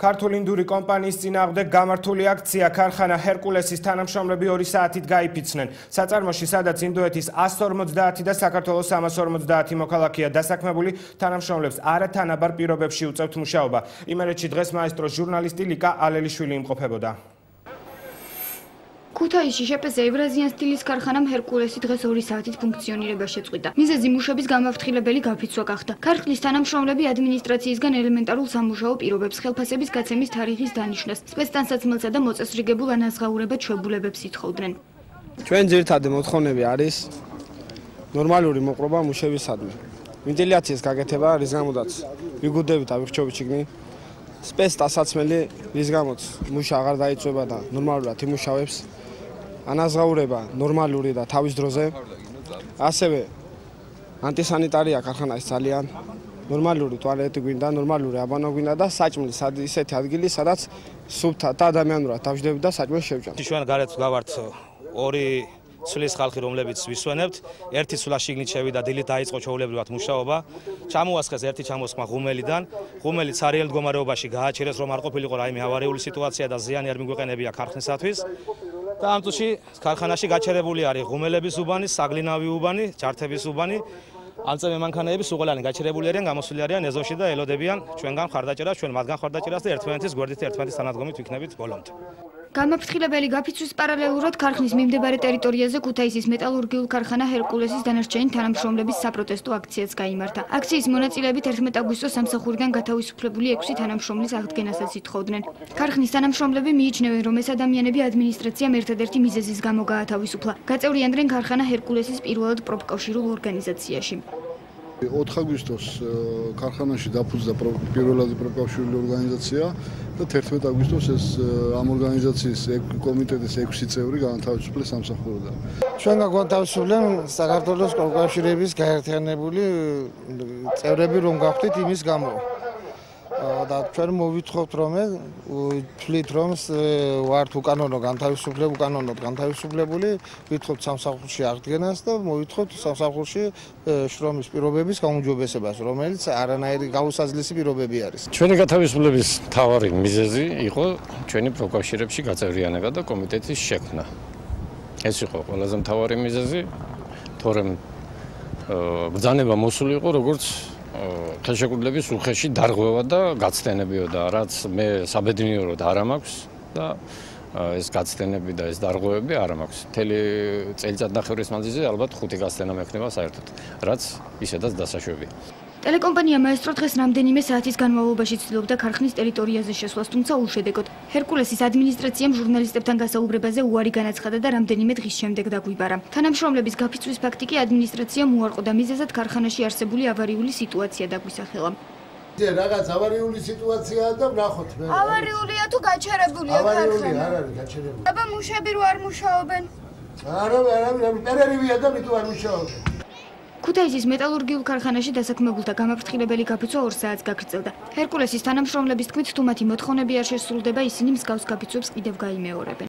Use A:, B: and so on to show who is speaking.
A: ქართული ინდური კომპანიის წინააღმდეგ გამართული აქცია ქარხანა ჰერკულესის თანამშრომლები 2 საათით გაიფიცნენ. საწარმოში, სადაც ინდოეთის 150 და საქართველოს 350 მოქალაქეა დასაქმებული, თანამშრომლებს არათანაბარ პირობებში უწევთ მუშაობა. იმერეთში დღეს მაესტროს ჟურნალისტი ლიკა ალელიშვილი იმყოფებოდა.
B: ქუთაისში შეპეს ევრაზიან სტილის ქარხანამ ჰერკულესი დღეს 2 საათით ფუნქციონირება შეწყვიტა. მიზეზი მუშების გამაფრთხილებელი გაფიცვა გახდა. ქარხნის თანამშრომლები ადმინისტრაციისგან ელემენტარულ სამუშაო პირობებს, ხელფასების გაცემის თარიღის დანიშვნას, სპეცტანსაცმელსა და მოწესრიგებულ ანაზღაურებად ჩვებულებებს ითხოვდნენ.
C: ჩვენ ძირითადი მოთხოვნები არის ნორმალური მოყრობა მუშებისადმი. ვენტილიაციის გაკეთება, რის გამოდაც ვიგუდებით ავიხჩობით შიგნით. სპეცტანსაცმელი, რის გამოც მუშა აღარ დაიწვება და ნორმალურად იმუშავებს. ანაზღაურება ნორმალური და თავის დროზე. ასევე ანტისანიტარია ქარხანაში ძალიან. ნორმალური ტუალეტი გვინდა, ნორმალური აბანო გვინდა და საჭმელი ისეთი ადგილი, სადაც სუფთა და ადამიანურად დავждებით და საჭმელს შევჭამ.
D: ჩვენ გარეთ გავართ 2 ცვლის ხალხი, რომლებიც ვისვენებთ. ერთი ცვლა შიგნით შევიდა, დილით დაიწყო ჩვეულებრივად მუშაობა. ჩამოასხეს ერთი ჩამოსხმა ღუმელიდან. ღუმელი ცარიელ მდგომარეობაში გააჩერეს, რომ არ ყოფილიყო რაიმე ავარიული სიტუაცია და ზიანი არ მიგვეყენებია ქარხნისათვის. და ამ წუთში ქარხანაში გაჩერებული არის ღუმელების უბანი, საგლინავი უბანი, ჯართების უბანი. ამ წამე მანქანები სუღელანი გაჩერებული არიან, გამოსული არიან ეზოში და ელოდებიან ჩვენგან ხარდაჭერას, ჩვენ მათგან ხარდაჭერას და ერთმანეთის გვერდით ერთმანეთის თანადგომით ვიქნებით ბოლომდე.
B: გამაფრთხილებელი გაფიცვის პარალელურად ქარხნის მიმდებარე ტერიტორიაზე ქუთაისის მეტალურგიულ ქარხანა ჰერკულესის დანარჩენი თანამშრომლების საპროტესტო აქციაც გაიმართა. აქციის მონაწილეებით 11 აგვისტოს სამსახურიდან გათავისუფლებული 6 თანამშრომლის აღდგენასაც ითხოვდნენ. ქარხნის თანამშრომლები მიიჩნევენ, რომ ეს ადამიანები ადმინისტრაციამ ერთადერთი მიზეზის გამო გაათავისუფლა. გაწევრიანდნენ ქარხანა ჰერკულესის პირველად პროფკავშირულ ორგანიზაციაში.
E: 4 აგვისტოს ქარხანაში დაფუძნდა პირველადი პროფკავშირული ორგანიზაცია და 11 აგვისტოს ეს ამ ორგანიზაციის კომიტეტის 6 წევრი განთავისუფლეს სამსახურიდან.
F: ჩვენ განთავისუფლდნენ საქართველოს პროფკავშირების გაერთიანებული წევრები რომ გავხდით იმის გამო. და ჩვენ მოვითხოვთ რომ თვლით რომ ვართ უკანონოდ განთავისუფლებული, ვითხოვთ სამსახურში აღდგენას და მოვითხოვთ სამსახურში შრომის პირობების გაუმჯობესებას, რომელიც არანაირი გაუსაძლისი პირობები არის.
G: ჩვენი გათავისუფლების მთავარი მიზეზი იყო ჩვენი პროფკავშირებში გაწევრიანება და კომიტეტის შექმნა. ეს იყო ყველაზე მთავარი მიზეზი, თორემ ბრძანება მოსული იყო როგორც ხელშეკრულების უხეში დარღვევა და გაცდენებიოდა, რაც მე საბედნიეროდ არ მაქვს და ეს გაცდენები და ეს დარღვევები არ მაქვს. მთელი წელიწადნახევრის მანძილზე ალბათ 5 გაცდენა მექნება საერთოდ, რაც ისედაც დასაშვებია.
B: ტელეკომპანია მაესტრო დღეს რამდენიმე საათის განმავლობაში ცდილობდა ქარხნის ტერიტორიაზე შესვლას, თუმცა უშედეგოდ. ჰერკულესის ადმინისტრაციამ ჟურნალისტებთან გასაუბრებაზე უარი განაცხადა და რამდენიმე დღის შემდეგ დაგვიბარა. თანამშრომლების გაფიცვის ფაქტი კი ადმინისტრაციამ უარყო და მიზეზად ქარხანაში არსებული ავარიული სიტუაცია დაგვისახელა.
H: რაღაც ავარიული სიტუაციაა და ვნახოთ მე.
B: ავარიულია თუ გაჩერებულია ქარხანა?
H: ავარიული არ არის გაჩერებული.
B: აბა მუშები რო არ მუშაობენ?
H: არა, პერერივია და მით არ მუშაობენ.
B: ქუთაისის მეტალურგიულ ქარხანაში დასაქმებულთა გამაფრთხილებელი გაფიცვა 2 საათს გაგრძელდა. ჰერკულესის თანამშრომლების თქმით, თუ მათი მოთხოვნები არ შესრულდება, ისინი მსგავს გაფიცვებს კიდევ გაიმეორებენ.